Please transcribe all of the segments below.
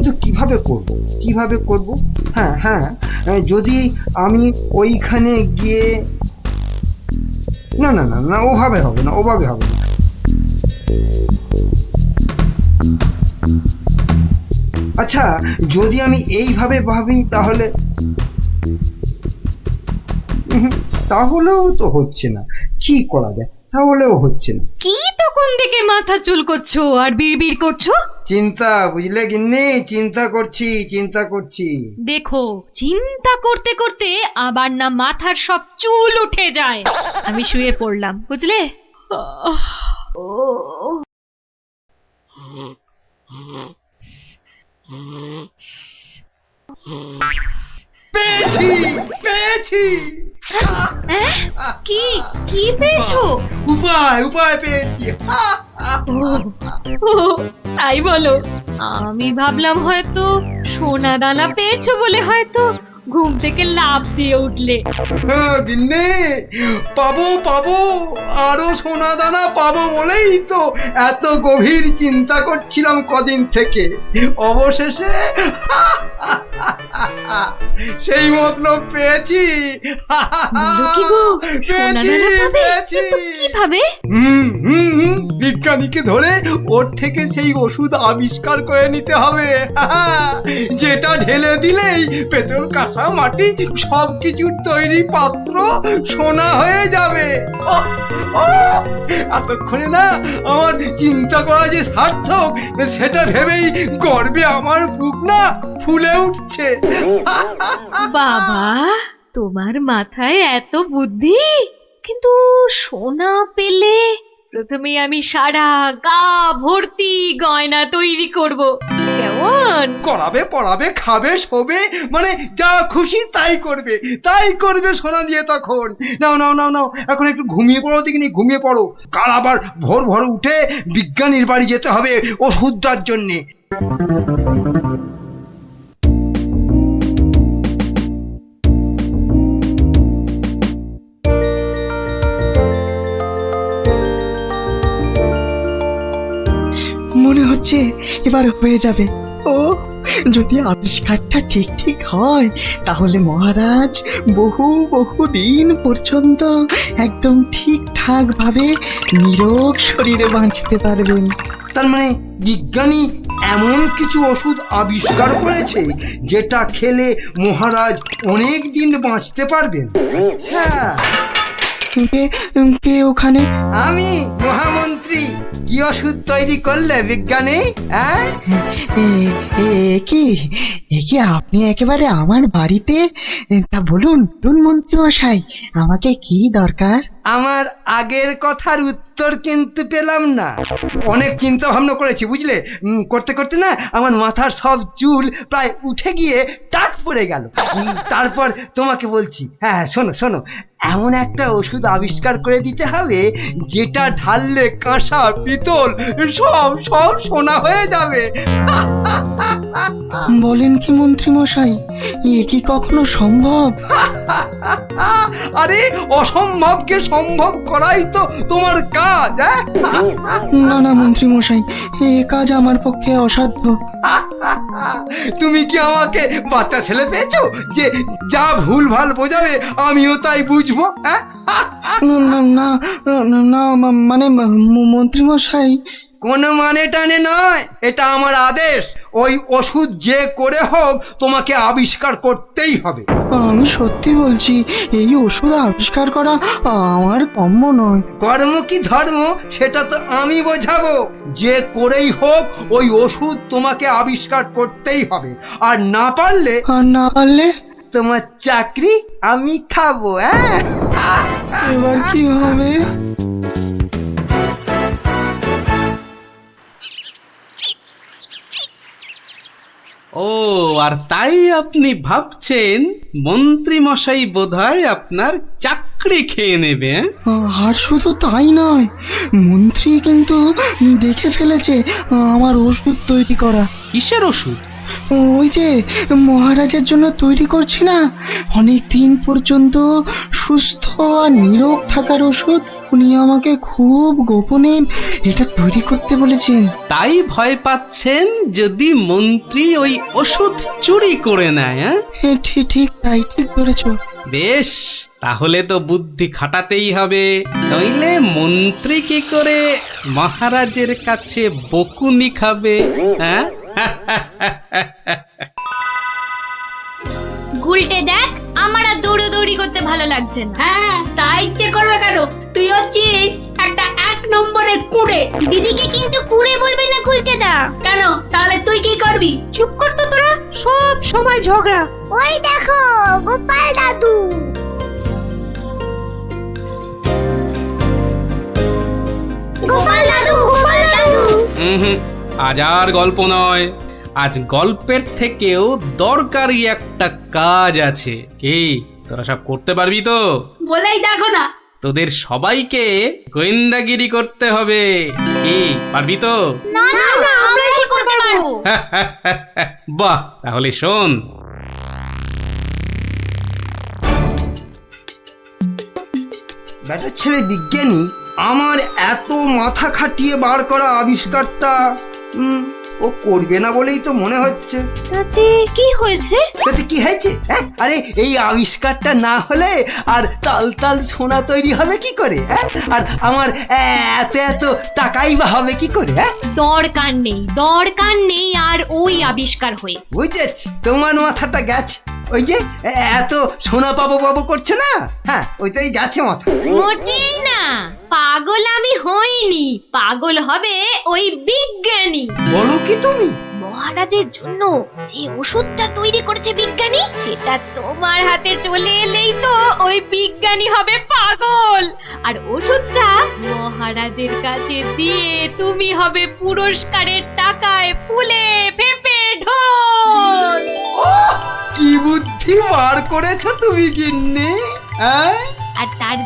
কিন্তু কিভাবে করব? হ্যাঁ হ্যাঁ, যদি আমি ওইখানে গিয়ে, না না না না, ওভাবে হবে না। আচ্ছা, যদি আমি এইভাবে ভাবি তাহলে, তাহলেও তো হচ্ছে না। কি করা যায়? তাহলেও হচ্ছে না। কি তখন থেকে মাথা চুলকোচ্ছো আর বিড়বিড় করছো? চিন্তা, বুঝলে গিন্নি, চিন্তা করছি। দেখো, চিন্তা করতে করতে আবার না মাথার সব চুল উঠে যায়। আমি শুয়ে পড়লাম, বুঝলে? পেয়েছি। কি কি পেয়েছো? উপায় পেয়েছি। ও, তাই বলো? আমি ভাবলাম হয়তো সোনা দানা পেয়েছো বলে হয়তো ঘুম থেকে লাফ দিয়ে উঠলে। গিন্নি, পাবো, আরো সোনা দানা পাবো বলেই তো এত গভীর চিন্তা করছিলাম কদিন থেকে। অবশেষে সেই মতলব পেয়েছি। বলো কি গো, সোনা দানা পাবে? কিন্তু কিভাবে? বিজ্ঞানীকে ধরে ওর থেকে সেই ওষুধ আবিষ্কার করে নিতে হবে, যেটা ঢেলে দিলেই পেট্রোল, কাঁসা, মাটি সবকিছুর তৈরি পাত্র সোনা হয়ে যাবে। এতক্ষণে না আমার চিন্তা করা যে সার্থক, সেটা ভেবেই গর্বে আমার বুক না ফুলে উঠছে। বাবা, তোমার মাথায় এত বুদ্ধি! কিন্তু সোনা পেলে প্রথমে আমি সারা গা ভর্তি গয়না তৈরি করব, কেমন? করাবে, পড়াবে, খাবে, শোবে, মানে যা খুশি তাই করবে সোনা দিয়ে। তখন নাও, এখন একটু ঘুমিয়ে পড়ো দেখিনি, ঘুমিয়ে পড়ো। কাল আবার ভোর উঠে বিজ্ঞানীর বাড়ি যেতে হবে ওষুধটার জন্যে। মনে হচ্ছে এবার হয়ে যাবে। ও, যদি আবিষ্কারটা ঠিক হয় তাহলে মহারাজ বহু দিন পর্যন্ত একদম ঠিকঠাক ভাবে নিরোগ শরীরে বাঁচতে পারবেন। তার মানে বিজ্ঞানী এমন কিছু ওষুধ আবিষ্কার করেছে যেটা খেলে মহারাজ অনেক দিন বাঁচতে পারবেন। আচ্ছা, কে ওখানে? আমি মহামন্ত্রী। কি ওষুধ তৈরি করলে বিজ্ঞানী? কি আপনি একেবারে আমার বাড়িতে? তা বলুন মন্ত্রী মশাই, আমাকে কি দরকার? আমার আগের কথার উত্তর কিন্তু পেলাম না। অনেক চিন্তা ভাবনা করেছি, বুঝলে। করতে না আমার মাথার সব চুল প্রায় উঠে গিয়ে টাক পড়ে গেল। তারপর তোমাকে বলছি, হ্যাঁ শোনো, এমন একটা ওষুধ আবিষ্কার করে দিতে হবে যেটা ঢাললে কাঁসা, পিতল সব সোনা হয়ে যাবে। বলেন কি মন্ত্রী মশাই, এ কি কখনো সম্ভব? আরে অসম্ভবকে সম্ভব করাই তো তোমার কাজ। না মন্ত্রী মশাই, এ কাজ আমার পক্ষে অসাধ্য। তুমি কি আমাকে বাচ্চা ছেলে পেয়েছো যে যা ভুলভাল বোঝাবে আমিও তাই বুঝবো? না মানে মন্ত্রী মশাই, কোনো মানে টানে নয়, এটা আমার আদেশ। ওই ওষুধ যে করে হোক তোমাকে আবিষ্কার করতেই হবে। আমি সত্যি বলছি, এই ওষুধ আবিষ্কার করা আমার কম্য নয়। কর্ম কি ধর্ম সেটা তো আমি বোঝাবো। যে করেই হোক ওই ওষুধ তোমাকে আবিষ্কার করতেই হবে। আর না পারলে তোমার চাকরি আমি খাবো। এবার কি হবে? ও, আর তাই আপনি ভাবছেন মন্ত্রী মশাই বোধহয় আপনার চাকরি খেয়ে নেবে? আর শুধু তাই নয়, মন্ত্রী কিন্তু দেখে ফেলেছে আমার ওষুধ তৈরি করা। কিসের ওষুধ? ওই যে মহারাজের জন্য তৈরি করছি না, অনেক দিন পর্যন্ত সুস্থ আর নীরোগ থাকার ওষুধ, উনি আমাকে খুব গোপনে এটা তৈরি করতে বলেছেন। তাই ভয় পাচ্ছেন যদি মন্ত্রী ওই ওষুধ চুরি করে নেয়? হ্যাঁ, ঠিক ঠিক তাই, ঠিক ধরেছো। বেশ, তাহলে তো বুদ্ধি খাটাতেই হবে, নইলে মন্ত্রী কি করে মহারাজের কাছে বকুনি খাবে? হ্যাঁ, গুলটে দেখ, আমার আর দৌড়ি করতে ভালো লাগছে না। হ্যাঁ, তাই ইচ্ছে করবে কেন? তুই হচ্ছিস একটা 1 নম্বরের কুড়ে। দিদিকে কিন্তু কুড়ে বলবি না গুলটেদা। কেন? তাহলে তুই কি করবি? চুপ কর তো তোরা, সব সময় ঝগড়া। ওই দেখো গোপাল দাদু। গোপাল দাদু, গোপাল দাদু। হুম, আজ আর গল্প নয়, আজ গল্পের থেকেও দরকারি একটা কাজ আছে। কি তোরা সব করতে পারবি তো? বলেই দেখো না। তোদের সবাইকে গোয়েন্দাগিরি করতে হবে। কি পারবি তো? না না, আমরা কি করতে পারবো? বাহ, তাহলে শোন। ব্যাটার ছেলে বিজ্ঞানী আমার এত মাথা খাটিয়ে বার করা আবিষ্কারটা ও করবে না বলেই তো মনে হচ্ছে। তাতে কি হয়েছে? তাতে কি হয়েছে? হ্যাঁ, আরে এই আবিষ্কারটা না হলে আর তাল তাল সোনা তৈরি হবে কি করে? হ্যাঁ, আর আমার এত এত টাকাই বা হবে কি করে? হ্যাঁ, দরকার নেই আর ওই আবিষ্কার হয়ে। বুঝেছি, তোমার মাথাটা গেছে। ওই যে এত সোনা পাবো পাবো করছে না, হ্যাঁ ওইটাই গেছে মাথা। মোটেই না, পাগল আমি হইনি, পাগল হবে ওই বিজ্ঞানী। বলো কি তুমি? মহারাজের জন্য যে ওষুধটা তৈরি করেছে বিজ্ঞানী, সেটা তোমার হাতে চলে এলেই তো ওই বিজ্ঞানী হবে পাগল, আর ওষুধটা মহারাজের কাছে দিয়ে তুমি হবে পুরস্কারের টাকায় ফুলে ফেপে ঢোল। কি বুদ্ধি বার করেছো তুমি গিন্নি, হ্যাঁ? আর তার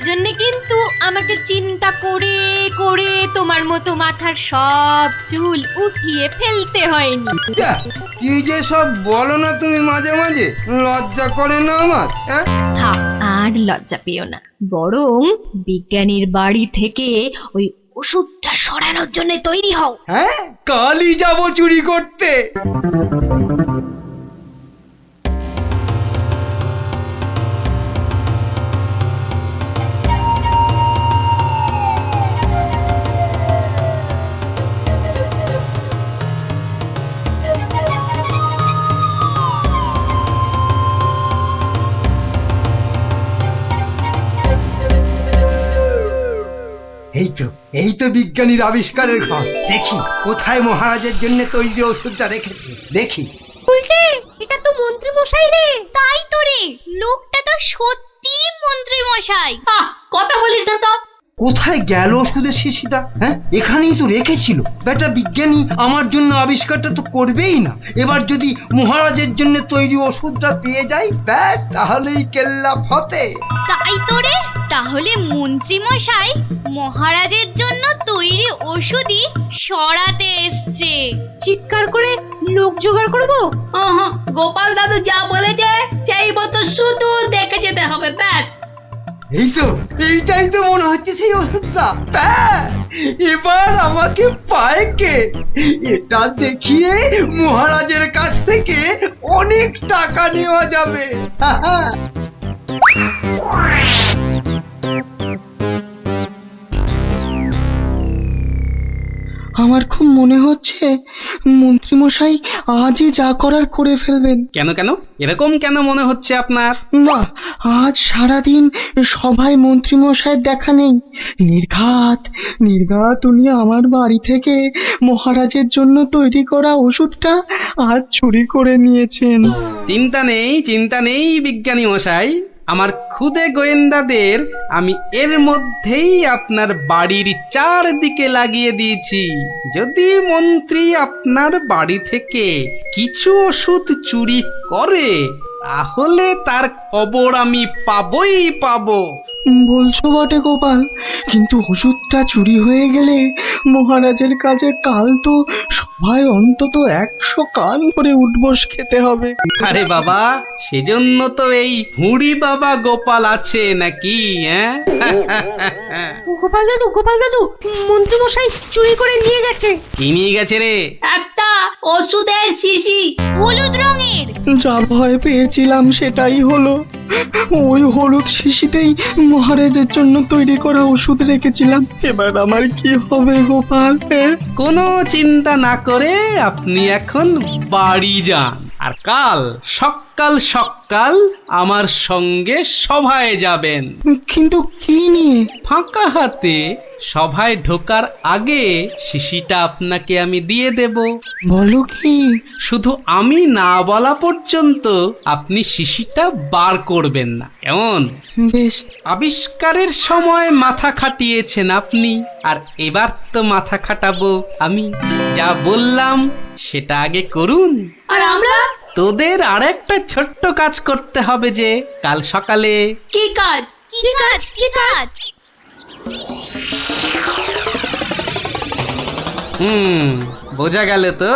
জন্যে কিন্তু আমাকে চিন্তা করে করে তোমার মতো মাথার সব চুল উঠিয়ে ফেলতে হয়নি। যা, কি যে সব বলো না তুমি মাঝে মাঝে, লজ্জা করে না আমার? হ্যাঁ, থাক, আর লজ্জা পেও না, বরং বিজ্ঞানীর বাড়ি থেকে ওই ওষুধটা সরানোর জন্য তৈরি হও। হ্যাঁ, কালই যাবো চুরি করতে। এই তো বিজ্ঞানীর আবিষ্কারের ঘর। দেখি কোথায় মহারাজের জন্য তৈরি ওষুধটা রেখেছি, দেখি। উল্টে, এটা তো মন্ত্রী মশাই রে। তাই তো রে, লোকটা তো সত্যি মন্ত্রী মশাই। কথা বলিস না তো। কোথায় গেল ওষুধের শিশিটা? হ্যাঁ, এখানেই তো রেখেছিল। বেটা বিজ্ঞানী আমার জন্য আবিষ্কারটা তো করবেই না। এবার যদি মহারাজের জন্য তৈরি ওষুধটা পেয়ে যাই, ব্যাস তাহলেই কেল্লা ফতে। তাই তো রে, তাহলে মন্ত্রী মশাই মহারাজের জন্য তৈরি ওষুধই সরাতে এসছে। চিৎকার করে লোক জোগাড় করবো। গোপাল দাদু যা বলেছে সেই মতো শুধু দেখে যেতে হবে, ব্যাস। এইটাই তো মনে হচ্ছে সেই ওষুধটা। ব্যাস, এবার আমাকে পায় কে? এটা দেখিয়ে মহারাজের কাছ থেকে অনেক টাকা নেওয়া যাবে। আমার খুব মনে হচ্ছে মন্ত্রীমশাই আজই যা করার করে ফেলবেন। কেন কেন এরকম কেন মনে হচ্ছে আপনার? না, আজ সারাদিন সভায় মন্ত্রীমশাইয়ের দেখা নেই। নির্ঘাত উনি আমার বাড়ি থেকে মহারাজের জন্য তৈরি করা ওষুধটা আজ চুরি করে নিয়েছেন। চিন্তা নেই বিজ্ঞানী মশাই, আমার খুদে গোয়েন্দাদের আমি এর মধ্যেই আপনার বাড়ির চারদিকে লাগিয়ে দিয়েছি। যদি মন্ত্রী আপনার বাড়ি থেকে কিছু ওষুধ চুরি করে, তাহলে তার খবর আমি পাবই পাবো। বলছো বটে গোপাল, কিন্তু ওষুধটা চুরি হয়ে গেলে মহারাজের কাছে কাল তো সভায় অন্তত 100 কান করে উঠবস খেতে হবে। আরে বাবা, সেজন্য তো এই হুড়ি বাবা গোপাল আছে নাকি, হ্যাঁ? গোপাল দাদু মন্ত্রী মশাই চুরি করে নিয়ে গেছে। কি নিয়ে গেছে রে? একটা ওষুধের শিশি। হলুদ রঙের। যা ভয় পেয়েছিলাম সেটাই হলো। ওই হলুদ শিশিতেই মহারাজের জন্য তৈরি করা ওষুধ রেখেছিলাম। এবার আমার কি হবে গোপাল? কোনো চিন্তা না করে আপনি এখন বাড়ি যান, আর কাল সকাল সকাল আমার সঙ্গে সভায় যাবেন। কিন্তু কি নিয়ে? ফাঁকা হাতে সভায় ঢোকার আগে শিশিটা আপনাকে আমি দিয়ে দেব। বলো কি? শুধু আমি না বলা পর্যন্ত আপনি শিশিটা বার করবেন না, কেমন? বেশ। আবিষ্কারের সময় মাথা খাটিয়েছেন আপনি, আর এবার তো মাথা খাটাবো আমি। যা বললাম সেটা আগে করুন। আর আমরা? তোদের আর একটা ছোট্ট কাজ করতে হবে যে কাল সকালে। কি কাজ? কি কাজ? কি কাজ? বোঝা গেল তো?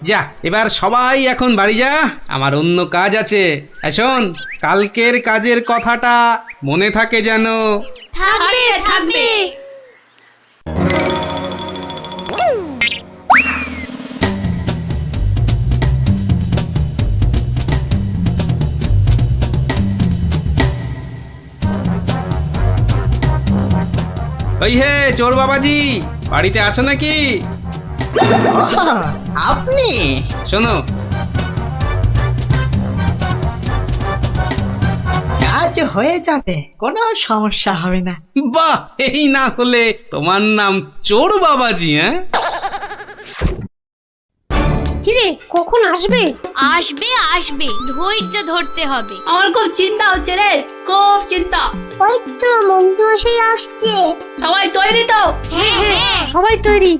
যা, এবার সবাই এখন বাড়ি যা, আমার অন্য কাজ আছে। শোন, কালকের কাজের কথাটা মনে থাকে যেন। থাকবে থাকবে। ওই হে চোর বাবাজি, বাড়িতে আছো নাকি? আপনি? শোনো, কাজ হয়ে যাবে, কোনো সমস্যা হবে না। বাহ, এই না হলে তোমার নাম চোর বাবাজি? হ্যাঁ, কিরে কখন আসবে? আসবে আসবে, ধৈর্য ধরতে হবে। আমার খুব চিন্তা হচ্ছে রে, খুব চিন্তা। ওই তো মন্ত্রী মশাই আসছে। সবাই তৈরি তো? হ্যাঁ হ্যাঁ। সবাই তৈরি।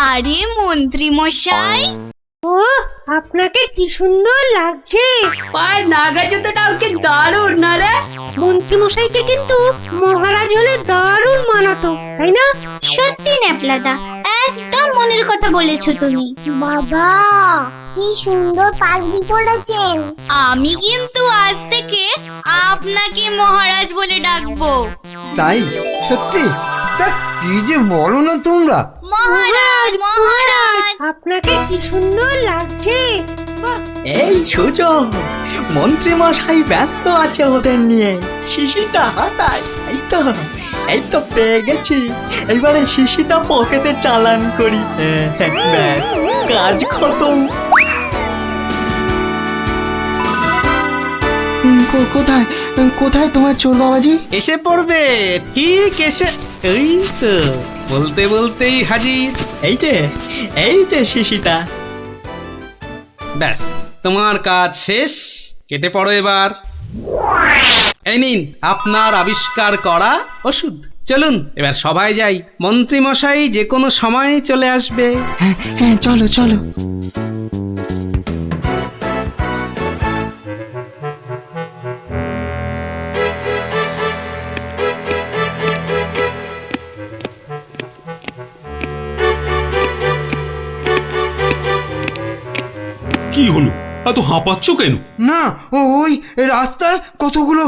আরে মন্ত্রী মশাই, ও আপনাকে কি সুন্দর লাগছে। পায়ের নাগরা জুতোটাও কি দারুণ না রে? মন্ত্রী মশাইকে কিন্তু মহারাজ হলে দারুণ মানাতো, তাই না? সত্যি ন্যাপলাদা, একদম মনের কথা বলেছো তুমি। বাবা কি সুন্দর পাগড়ি পরেছেন। আমি কিন্তু আজ থেকে আপনাকে মহারাজ বলে ডাকবো। তাই? সত্যি? তা কি যে বলো না তোমরা। মহারাজ মহারাজ। আপনাকে কি সুন্দর লাগছে। বাহ, এই সুযোগ, মন্ত্রী মশাই ব্যস্ত আছে ওদের নিয়ে। শিশিটা হাতায়। এই তো পেয়ে গেছি। এবারে শিশিটা পকেটে চালান করি। ব্যাস, কাজ খতম। কোথায় কোথায় তোমার চোর বাবাজি? এসে পড়বে, ঠিক এসে। এই তো বলতে বলতেই হাজির। এই যে শিশিটা। ব্যাস, তোমার কাজ শেষ, কেটে পড়ো এবার। এই নিন আপনার আবিষ্কার করা ওষুধ। চলুন এবার সবাই যাই, মন্ত্রী মশাই যে কোনো সময় চলে আসবে। হ্যাঁ চলো চলো। কি হলো, এত হাঁপাচ্ছ কেন? না, ওই রাস্তায় কতগুলো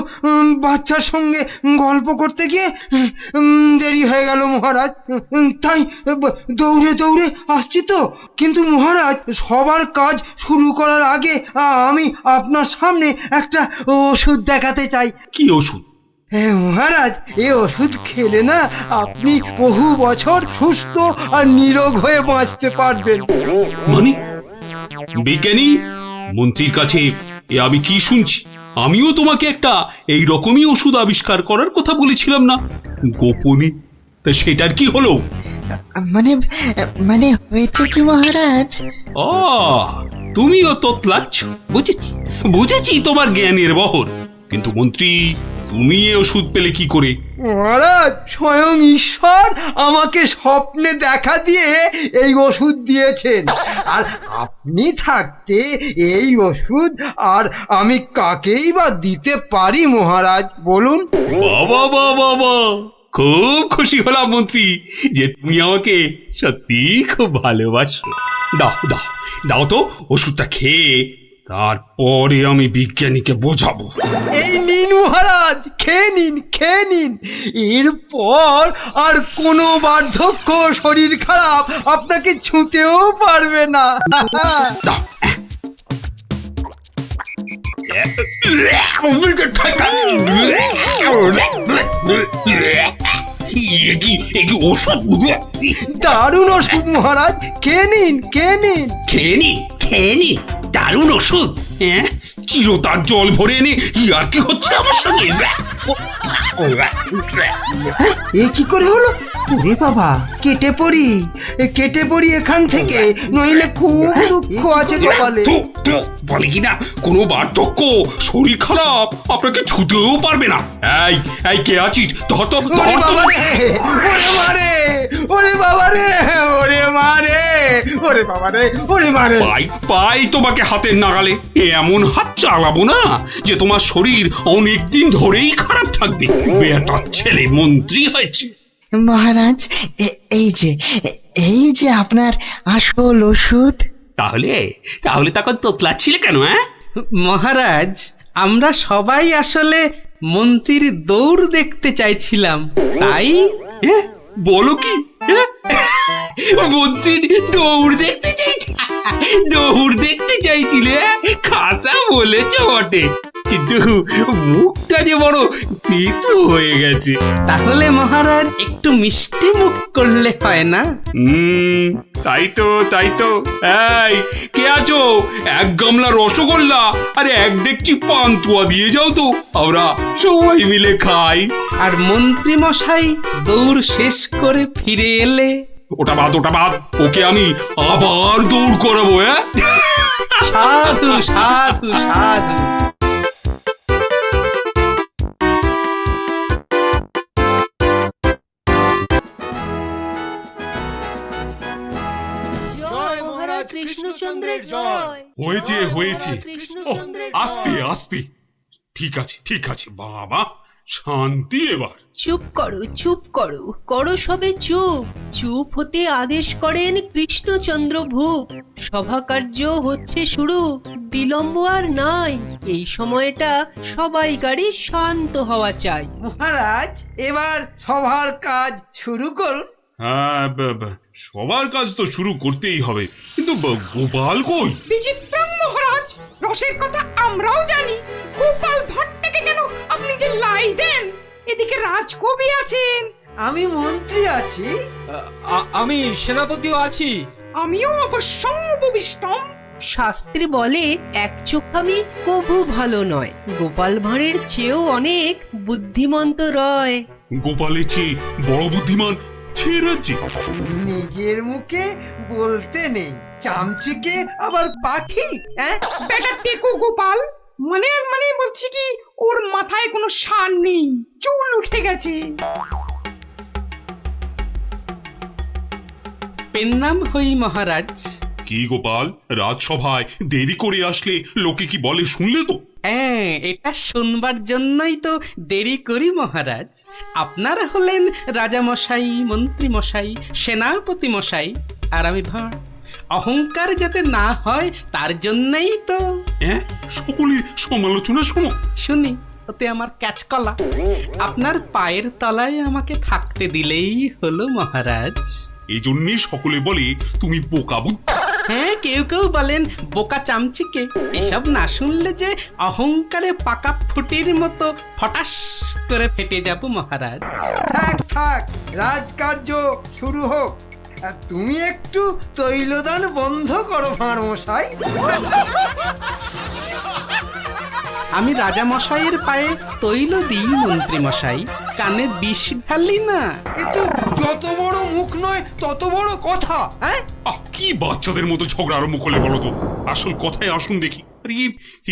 বাচ্চার সঙ্গে গল্প করতে গিয়ে দেরি হয়ে গেল মহারাজ। তাই দৌড়ে দৌড়ে আসছি তো। কিন্তু মহারাজ, সবার কাজ শুরু করার আগে আমি আপনার সামনে একটা ওষুধ দেখাতে চাই। কি ওষুধ? হ্যাঁ মহারাজ, এই ওষুধ খেলে না আপনি বহু বছর সুস্থ আর নিরোগ হয়ে বাঁচতে পারবেন। মানে বিজ্ঞানী মন্ত্রীর কাছে এ আমি কি শুনছি? আমিও তোমাকে একটা এই রকমই ওষুধ আবিষ্কার করার কথা বলেছিলাম না গোপনে? তা সেটার কি হলো? মানে হয়েছে কি মহারাজ? তুমিও তোতলাচ্ছ, বুঝেছি তোমার জ্ঞানের বহর। কিন্তু মন্ত্রী, তুমি এ ওষুধ পেলে কি করে? মহারাজ, স্বয়ং ঈশ্বর আমাকে স্বপ্নে দেখা দিয়ে এই ওষুধ দিয়েছেন। আর আপনি থাকতে এই ওষুধ আর আমি কাকেই বা দিতে পারি মহারাজ, বলুন? বাবা বাবা বাবা, খুব খুশি হলাম মন্ত্রী যে তুমি আমাকে সত্যি খুব ভালোবাসো। দাও দাও দাও তো ওষুধটা খেয়ে তারপরে আমি বিজ্ঞানীকে বোঝাবো। এই নিন মহারাজ, খেয়ে নিন, খেয়ে নিন। এরপর আর কোনো বার্ধক্য শরীর খারাপ আপনাকে ছুঁতেও পারবে না। দাও। এ কি ওষুধ? দারুণ ওষুধ মহারাজ, খেয়ে নিন, খেয়ে নিন। খেয়ে নি দারুণ ওষুধ। হ্যাঁ, চিরতার জল ভরে এনে আর কি হচ্ছে আমার সঙ্গে? এ কি করে হলো? ওরে বাবা, কেটে পড়ি, কেটে পড়ি এখান থেকে, নইলে খুব দুঃখ আছে কপালে। বলে কিনা কোনো বার্ধক্য শরীর খারাপ আপনাকে ছুতেও পারবে না। এই এই কে আছিস? ধর তো, ওরে বাবা রে, ওরে মারে, ওরে বাবা রে, ওরে মারে, ওরে বাবা রে, ওরে মারে। পাই তোমাকে হাতের নাগালে। এমন হাত চালাবো না যে তোমার শরীর অনেক দিন ধরেই খারাপ থাকবে। বেটার ছেলে মন্ত্রী হয়েছে। মহারাজ, এই যে আপনার আসল ওষুধ। তাহলে তাহলে তখন তোতলাচ্ছিলে কেন? হ্যাঁ মহারাজ, আমরা সবাই আসলে মন্ত্রীর দৌড় দেখতে চাইছিলাম, তাই। হ্যাঁ, বলো কি? মন্ত্রীর দৌড় দেখতে চাইছি? দৌড় দেখতে চাইছিলে? খাসা বলেছ বটে, কিন্তু মুখটা যে বড় তেতো হয়ে গেছে। তাহলে মহারাজ একটু মিষ্টি মুখ করলে হয় না? তাই তো তাই তো। এই কে আছো? এক গামলা রসগোল্লা আর এক ডেকচি পান্তুয়া দিয়ে যাও তো, আমরা সবাই মিলে খাই। আর মন্ত্রী মশাই দৌড় শেষ করে ফিরে এলে? ওটা বাদ, ওকে আমি আবার দৌড় করাবো। হ্যাঁ, সাধু সাধু সাধু। জয় মহারাজ কৃষ্ণচন্দ্রের জয়। হয়েছে। ওহ, আস্তে আস্তে। ঠিক আছে বাবা, শান্তি এবার। চুপ করো, করো সবে চুপ। চুপ হতে আদেশ করেন কৃষ্ণচন্দ্র ভূপ। সভা কার্য হচ্ছে শুরু, বিলম্ব আর নাই। এই সময়টা সবাইকারই শান্ত হওয়া চাই। মহারাজ, এবার সবার কাজ শুরু করুন। হ্যাঁ, সবার কাজ তো শুরু করতেই হবে, কিন্তু গোপাল কই? বিচিত্রম মহারাজ, রসের কথা আমরাও জানি। গোপাল ভাঁড় থেকে কেন আপনি যে লাই দেন? এদিকে রাজকবি আছেন, আমি মন্ত্রী আছি, আমি সেনাপতিও আছি। আমিও অবশ্যম উপবিষ্টম। শাস্ত্রে বলে এক চোখামি কভু ভালো নয়। গোপাল ভাঁড়ের চেয়েও অনেক বুদ্ধিমন্ত রয়। গোপালের চেয়ে বড় বুদ্ধিমান রাজ্যে? নিজের মুখে বলতে নেই, চামচিকে আবার পাখি। বেটা টেকো গোপাল, মানে বলছি কি, ওর মাথায় কোনো সার নেই, চুল উঠে গেছে। পেন নাম হই মহারাজ। কি গোপাল, রাজসভায় দেরি করে আসলে লোকে কি বলে শুনলে তো? হ্যাঁ, এটা শুনবার জন্যই তো দেরি করি মহারাজ। আপনারা হলেন রাজা মশাই, মন্ত্রী মশাই, সেনাপতি মশাই, আর আমি ভাঁড়। অহংকার যাতে না হয় তার জন্যই তো। সকলের সমালোচনা শোনো। শুনি, ওতে আমার ক্যাচকলা। আপনার পায়ের তলায় আমাকে থাকতে দিলেই হলো মহারাজ। এই জন্যই সকলে বলে তুমি বোকা বুদ্ধি। হ্যাঁ, কেউ বলেন বোকা চামচিকে। এসব না শুনলে যে অহংকারে পাকা ফুটির মতো ফটাস করে ফেটে যাব মহারাজ। থাক, রাজকার্য শুরু হোক। আর তুমি একটু তৈলদান বন্ধ করো ভাঁড় মশাই। আমি রাজা মশাইয়ের পায়ে তৈল দিই মন্ত্রী মশাই, কানে বিষ ঢালি না। এ তো যত বড় মুখ নয় তত বড় কথা। কি বাচ্চাদের মতো ঝগড়া আরম্ভ করলে বলো তো? আসল কথায় আসুন দেখি। আরে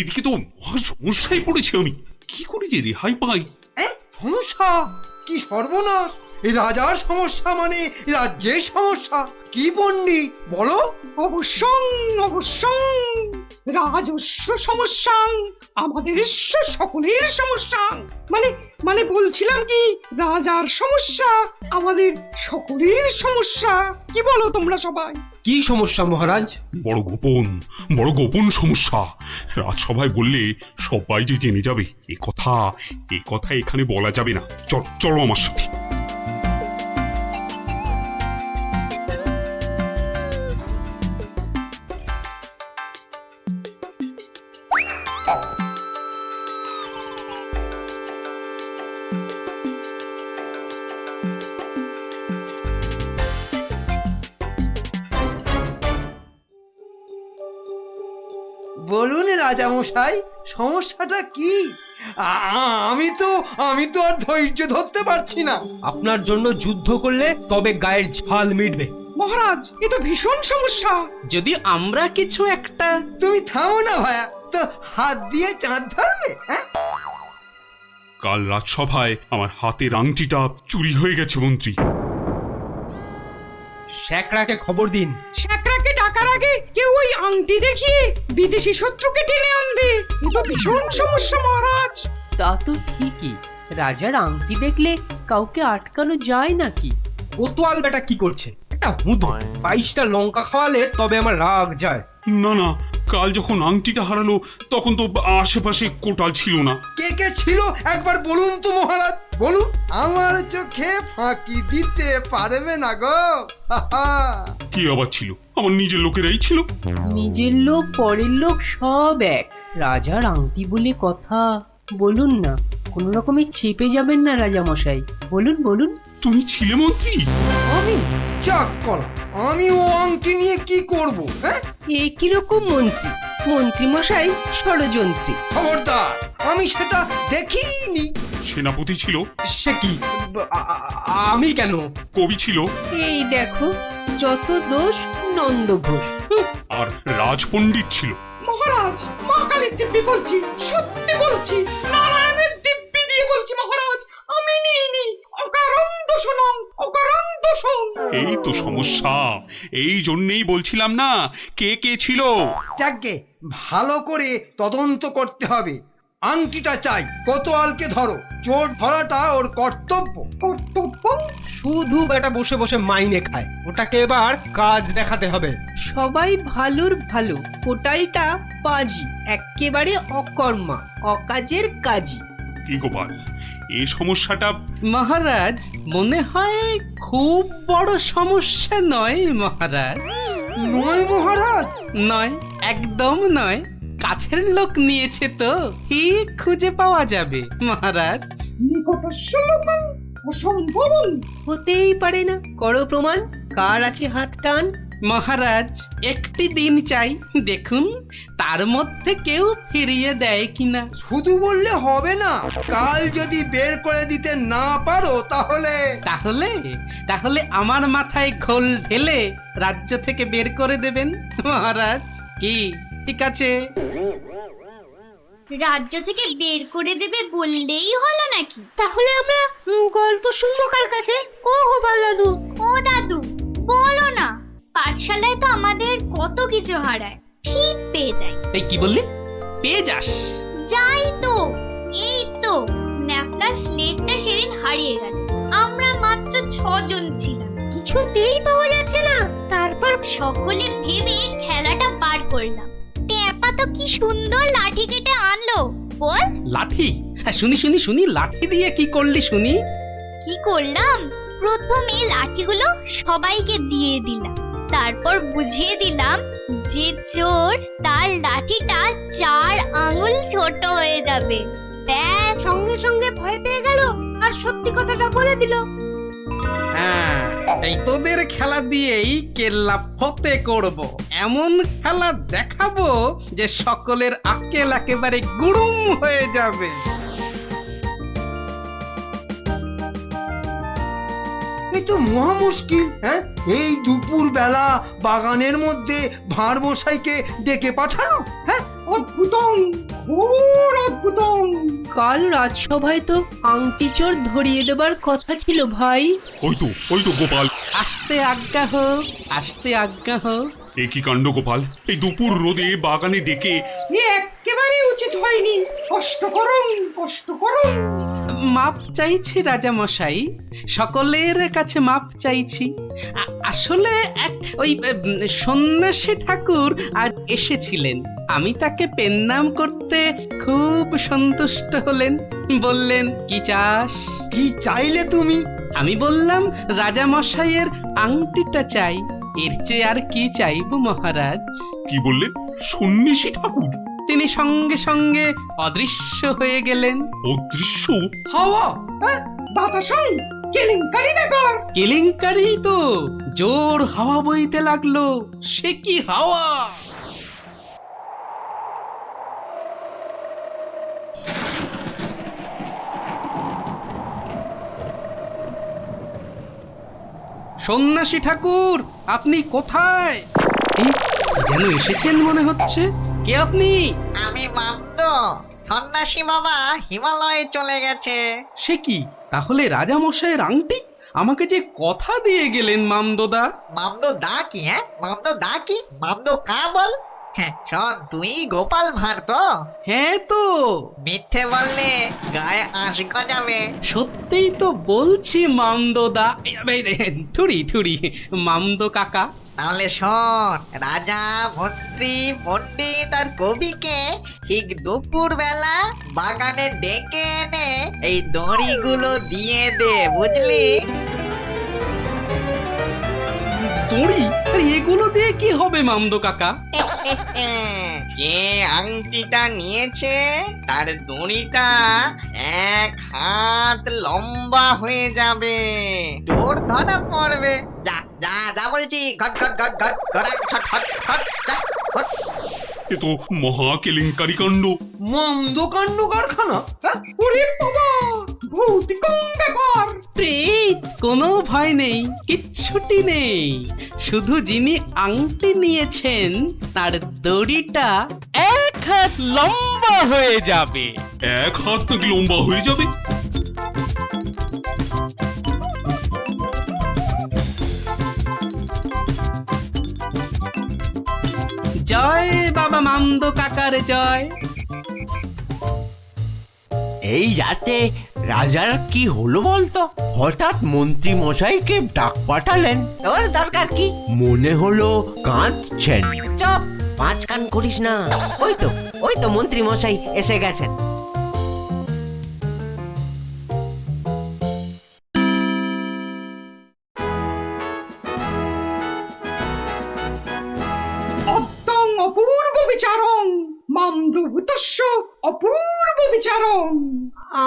এদিকে তো মহা সমস্যায় পড়েছি আমি, কি করে যে রেহাই পাই? সমস্যা? কি সর্বনাশ! এই রাজার সমস্যা মানে রাজ্যের সমস্যা। কি পণ্ডিত বলো? অবশ্যম। রাজস্ব সমস্যা আমাদের সকলের সমস্যা। মানে মানে বলছিলাম কি, রাজার সমস্যা আমাদের সকলের সমস্যা। কি বলো তোমরা সবাই? কি সমস্যা মহারাজ? বড় গোপন সমস্যা। রাজসভায় বললে সবাই যে জেনে যাবে, এ কথা এখানে বলা যাবে না। চলো আমার সাথে। বলুন রাজামশাই, সমস্যাটা কি? আমি তো আর ধৈর্য ধরতে পারছি না। আপনার জন্য যুদ্ধ করলে তবে গায়ের ঝাল মিটবে। মহারাজ, এ তো ভীষণ সমস্যা। যদি আমরা কিছু একটা... তুমি থামো না ভায়া, তো হাত দিয়ে চাঁদ ধরবে? হ্যাঁ, কাল রাজসভায় আমার হাতের আংটিটা চুরি হয়ে গেছে মন্ত্রী। শ্যাকরাকে খবর দিন। শ্যাকরাকে ডাকার আগে কেউ ওই আংটি দেখিয়ে বিদেশি শত্রুকে টেনে আনবে। এ তো ভীষণ সমস্যা মহারাজ। তা তো ঠিকই, রাজার আংটি দেখলে কাউকে আটকানো যায় নাকি? কোতোয়াল বেটা কি করছে? একটা হুঁদো 22টা লঙ্কা খাওয়ালে তবে আমার রাগ যায়। না, কাল যখন আংটিটা হারালো তখন তো আশেপাশে কোটাল ছিল না। কে কে ছিল একবার বলুন তো মহারাজ, বলুন। আমার চোখে ফাঁকি দিতে পারবে না গো। কি আবার ছিল? আমার নিজের লোকেরাই ছিল। নিজের লোক পরের লোক সব এক। রাজার আংটি বলে কথা, বলুন না, কোনো রকমে চেপে যাবেন না রাজা মশাই। বলুন। তুমি ছিলে মন্ত্রী? আমি চাক কলা, আমি ও আংটি নিয়ে কি করব? হ্যাঁ, এ কিরকম মন্ত্রী? মন্ত্রী মশাই ষড়যন্ত্রী। খবরদার, আমি সেটা দেখিনি। সেনাপতি ছিল? সে কি, আমি কেন? কবি ছিল? এই দেখো, যত দোষ নন্দ ঘোষ। আর রাজপণ্ডিত ছিল? মহারাজ, মা কালীর দিব্যি বলছি, সত্যি বলছি, নারায়ণের দিব্যি দিয়ে বলছি মহারাজ, আমি নিইনি। অকারণ দোষণং, অকারণ দোষণ। এই তো সমস্যা। এই জন্যই বলছিলাম না, কে ছিল। যাকে ভালো করে তদন্ত করতে হবে। আংটিটা চাই, কোতোয়ালকে ধরো। চোর ধরাটা ওর কর্তব্য। কর্তব্য? শুধু বেটা বসে বসে মাইনে খায়, ওটাকে এবার কাজ দেখাতে হবে। সবাই ভালোর ভালো, কোটালটা বাজি, একেবারে অকর্মা, অকাজের কাজী। কি গোপাল, এই সমস্যাটা... মহারাজ, মনে হয় খুব বড় সমস্যা নয় মহারাজ। নয় মহারাজ? নয়, একদম নয়। কাছের লোক নিয়েছে তো ঠিক খুঁজে পাওয়া যাবে মহারাজ। নিকটস্য লোকং অসম্ভবং। হতেই পারে না। করো প্রমাণ, কার আছে হাত টান। মহারাজ, একটি দিন চাই, দেখুন তার মধ্যে কেউ ফিরিয়ে দেয় কিনা। শুধু বললে হবে না, কাল যদি বের করে দিতে না পারো তাহলে... তাহলে আমার মাথায় খোল ঢেলে রাজ্য থেকে বের করে দেবেন মহারাজ। কি ঠিক আছে? রাজ্য থেকে বের করে দেবে বললেই হলো নাকি? তাহলে আমরা গল্প শুনবো কার কাছে? ও গোপাল দাদু। ও দাদু, বলো না। পাঠশালায় তো আমাদের কত কিছু হারায়, ঠিক পেয়ে যাই। এই কি বললি? পেয়ে যাস? যাই তো, এই তো ন্যাপলা স্লেটটা সেদিন হারিয়ে গেল। আমরা মাত্র 6 জন ছিলাম, কিছুতেই পাওয়া যাচ্ছে না। তারপর সকলে ভেবে খেলাটা বার করলাম। টেপা তো কি সুন্দর লাঠি কেটে আনলো, বল। লাঠি? হ্যাঁ, শুনি, লাঠি দিয়ে কি করলি শুনি? কি করলাম, প্রথমে লাঠিগুলো সবাইকে দিয়ে দিলাম, তারপর বুঝিয়ে দিলাম যে চোর তার লাঠিটা 4 আঙ্গুল ছোট হয়ে যাবে। ব্যাস, সঙ্গে সঙ্গে ভয় পেয়ে গেল আর সত্যি কথাটা বলে দিল। হ্যাঁ, এই তোদের খেলা দিয়েই কেল্লা ফতে করব। এমন খেলা দেখাবো যে সকলের আক্কেল একেবারে গুড়ুম হয়ে যাবে। এই তো মহা মুশকিল। হ্যাঁ, এই দুপুর বেলা বাগানের মধ্যে ভাঁড় মশাইকে ডেকে পাঠানো। হ্যাঁ, অদ্ভুতং, ঘোর অদ্ভুতং। কাল রাজসভায় তো আংটি চোর ধরিয়ে দেবার কথা ছিল ভাই। ওই তো গোপাল। আসতে আজ্ঞা হোক। এ কি কাণ্ড গোপাল, এই দুপুর রোদে বাগানে ডেকে। একেবারে উচিত হয়নি। কষ্ট করুন, কষ্ট করুন। মাপ চাইছি রাজা মশাই, সকলের কাছে মাপ চাইছি। আসলে এক ওই সন্ন্যাসী ঠাকুর আজ এসেছিলেন, আমি তাকে পেন্নাম করতে খুব সন্তুষ্ট হলেন। বললেন কি চাস? কি চাইলে তুমি? আমি বললাম রাজা মশাইয়ের আংটিটা চাই, এর চেয়ে আর কি চাইব মহারাজ। কি বললেন? সন্ন্যাসী ঠাকুর? তিনি সঙ্গে সঙ্গে অদৃশ্য হয়ে গেলেন। অদৃশ্য? হাওয়া? বাতাসন, কেলেঙ্কারি ব্যাপার। কেলেঙ্কারি তো, জোর হাওয়া বইতে লাগলো। সে কি হাওয়া! সন্ন্যাসী ঠাকুর, আপনি কোথায়? এই, যেন এসেছেন মনে হচ্ছে। কে আপনি? আমি মামদ, সন্ন্যাসী বাবা হিমালয়ে চলে গেছে। সে কি, তাহলে রাজা মশাইয়ের আংটি? আমাকে যে কথা দিয়ে গেলেন মামদোদা। মামদ দা কি? হ্যাঁ, মামদ দা কি? মামদ কা বল? হ্যাঁ শোন, তুই গোপাল ভাঁড় তো? হ্যাঁ তো। মিথ্যে বললে গায়ে আঁশ গজাবে। সত্যিই তো বলছি মামদোদা। থুড়ি থুড়ি মামদো কাকা। তাহলে শোন, রাজা মন্ত্রী পণ্ডিত আর কবিকে ঠিক দুপুর বেলা বাগানে ডেকে এনে এই দড়িগুলো দিয়ে দে, বুঝলি? দড়ি? আরে এগুলো দিয়ে কি হবে মামদো কাকা? যে আংটিটা নিয়েছে তার দড়িটা 1 হাত লম্বা হয়ে যাবে, তোর ধরা পড়বে। যা যা যা বলছি, ঘট ঘট ঘট ঘট ঘট ঘট ঘট ঘট যা ঘট। এ তো মহা কেলেঙ্কারি কাণ্ড। মন্দ কাণ্ড কারখানা। ওরে বাবা, ভৌতিক ব্যাপার। প্রেত! কোনো ভয় নেই, কিচ্ছুটি নেই। শুধু যিনি আংটি নিয়েছেন তার দড়িটা 1 হাত লম্বা হয়ে যাবে। 1 হাত নাকি লম্বা হয়ে যাবে? জয় বাবা মামদো কাকার জয়। এই রাতে রাজার কি হলো বলতো? হঠাৎ মন্ত্রী মশাইকে ডাক পাঠালেন। তোর দরকার কি? মনে হলো কাঁদছেন। চুপ! পাঁচ কান করিস না। ওই তো মন্ত্রী মশাই এসে গেছেন। অদ্যং অপূর্ব বিচারং, মামদভূতস্য অপূর্ব বিচারং।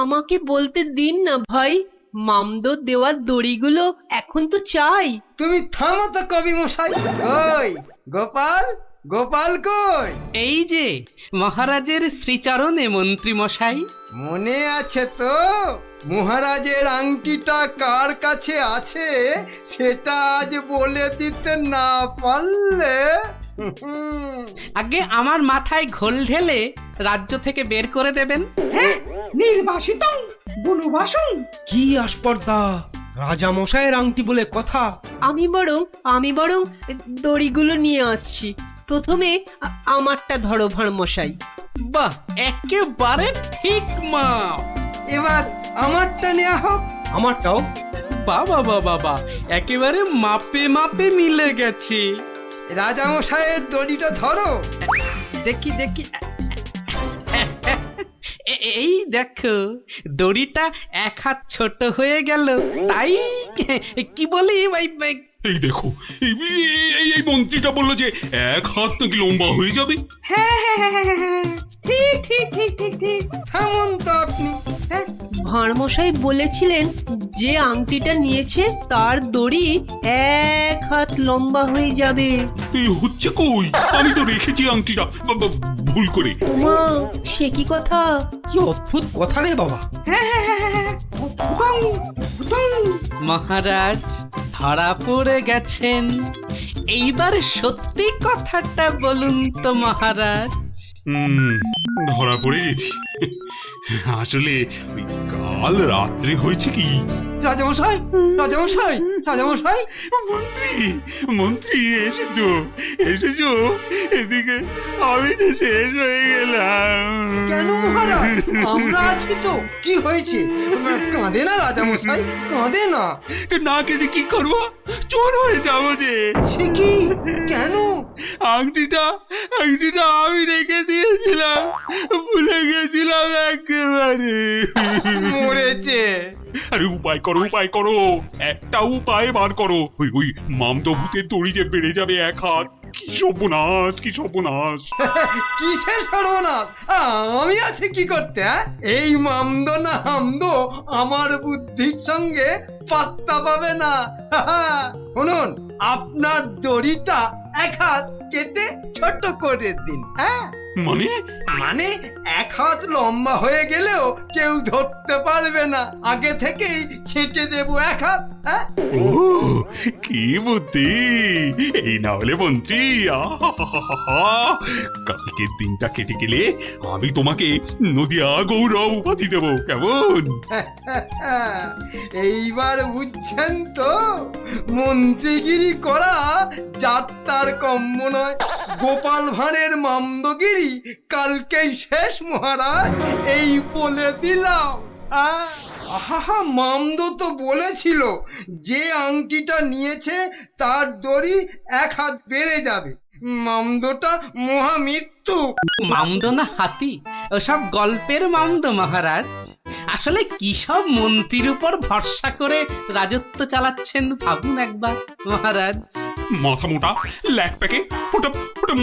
আমাকে বলতে দিন না ভাই, মামদো দেওয়ার দড়িগুলো এখন তো চাই। তুমি থামো তো কবি মশাই। কই গোপাল? গোপাল কই? এই যে মহারাজের শ্রীচরণে মন্ত্রী মশাই। মনে আছে তো? মহারাজের আংটিটা কার কাছে আছে সেটা আজ বলে দিতে না পারলে আগে আমার মাথায় ঘোল ঢেলে রাজ্য থেকে বের করে দেবেন। হ্যাঁ, নির্বাসিতং বনবাসং। কি আস্পর্ধা! রাজা মশাইয়ের আংটি বলে কথা। আমি বরং দড়িগুলো নিয়ে আসছি। প্রথমে আমারটা ধরো ভাঁড় মশাই। বাহ, একেবারে ঠিক মা। এবার আমারটা নেওয়া হোক। আমারটাও। বাবা বাবা বাবা, একেবারে মাপে মাপে মিলে গেছে। রাজা মশাইয়ের দড়িটা ধরো। দেখি দেখি। এই দেখো, দড়িটা 1 হাত ছোট হয়ে গেল। তাই কি বলি এই দেখো, এই মন্ত্রীটা বললো যে 1 হাত নাকি লম্বা হয়ে যাবে। হ্যাঁ হ্যাঁ হ্যাঁ হ্যাঁ হ্যাঁ, ঠিক ঠিক ঠিক ঠিক ঠিক। থামুন তো আপনি। ভাঁড় মশাই বলেছিলেন যে আংটিটা নিয়েছে তার দড়ি 1 হাত লম্বা হয়ে যাবে। এই হচ্ছে কই? আমি তো রেখেছি আংটিটা ভুল করে। উমা, সে কি কথা! কি অদ্ভুত কথা রে বাবা। হ্যাঁ হ্যাঁ হ্যাঁ হ্যাঁ হ্যাঁ, অদ্ভুতং অদ্ভুতং। মহারাজ ধরা পড়ে গেছেন। এইবার সত্যি কথাটা বলুন তো মহারাজ। ধরা পড়ে গেছি। আসলে ওই কাল রাত্রে হয়েছে কি, রাজামশাই রাজামশাই রাজামশাই মন্ত্রী মন্ত্রী এসেছো এসেছো এদিকে আমি তো শেষ হয়ে গেলাম। কেন মহারাজ আমরা আছি তো, কি হয়েছে? কাঁদে না রাজামশাই, কাঁদে না। তো না কেঁদে কি করবো? চোর হয়ে যাবো যে। সে কি? কেন? আংটিটা আমি রেখে দিয়েছিলাম, ভুলে গেছিলাম একেবারে। মরেছে। আরে উপায় করো, একটা উপায় বার করো। ওই মামদো ভূতের দড়ি যে বেড়ে যাবে 1 হাত। কি সর্বনাশ, কি সর্বনাশ। কিসের সর্বনাশ? আমি আছি কি করতে? এই মামদো না হামদো আমার বুদ্ধির সঙ্গে পাত্তা পাবে না। শুনুন, আপনার দড়িটা 1 হাত কেটে ছোট করে দিন। হ্যাঁ মানে 1 হাত লম্বা হয়ে গেলেও কেউ ধরতে পারবে না, আগে থেকেই ছেটে দেবো 1 হাত। হ্যাঁ, ও কি বুদ্ধি! এই না হলে মন্ত্রী, আহাহাহাহা, কালকের দিনটা কেটে গেলে আমি তোমাকে নদিয়া গৌরব উপাধি দেবো, কেমন? এইবার বুঝছেন তো, মন্ত্রীগিরি করা যাত্রার কম্য নয়। গোপাল ভাঁড়ের মামদগিরি কালকেই শেষ মহারাজ, এই বলে দিলাম। আহা, মামদো তো বলেছিল যে আংটিটা নিয়েছে তার দড়ি 1 হাত বেড়ে যাবে। মামদোটা মহামৃত্যু। মামদো না হাতি, ওসব গল্পের মামদো মহারাজ। আসলে কি সব মন্ত্রীর উপর ভরসা করে রাজত্ব চালাচ্ছেন ভাবুন একবার মহারাজ। মাথা মোটা ল্যাক প্যাকে, ওটা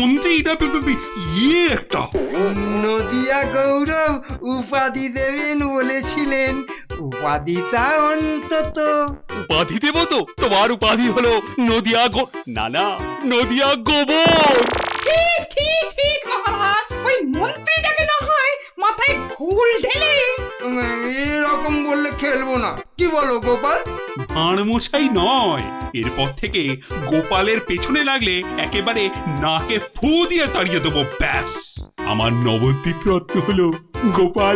মন্ত্রী, এটা ইয়ে একটা। নদিয়া গৌরব উপাধি দেবেন বলেছিলেন, উপাধিটা অন্তত। উপাধি দেবো তো? তোমার উপাধি হলো নদিয়া নদিয়া গোবর। ঠিক মহারাজ, ওই মন্ত্রীটাকে না হয় মাথায় ঘুল ঢেলে। এরকম বললে খেলবো না, কি বলো গোপাল? ভাঁড় মশাই নয়, এরপর থেকে গোপালের পেছনে লাগলে একেবারে নাকে ফু দিয়ে তাড়িয়ে দেবো, ব্যাস। আমার নবদ্বীপ রত্ন হলো গোপাল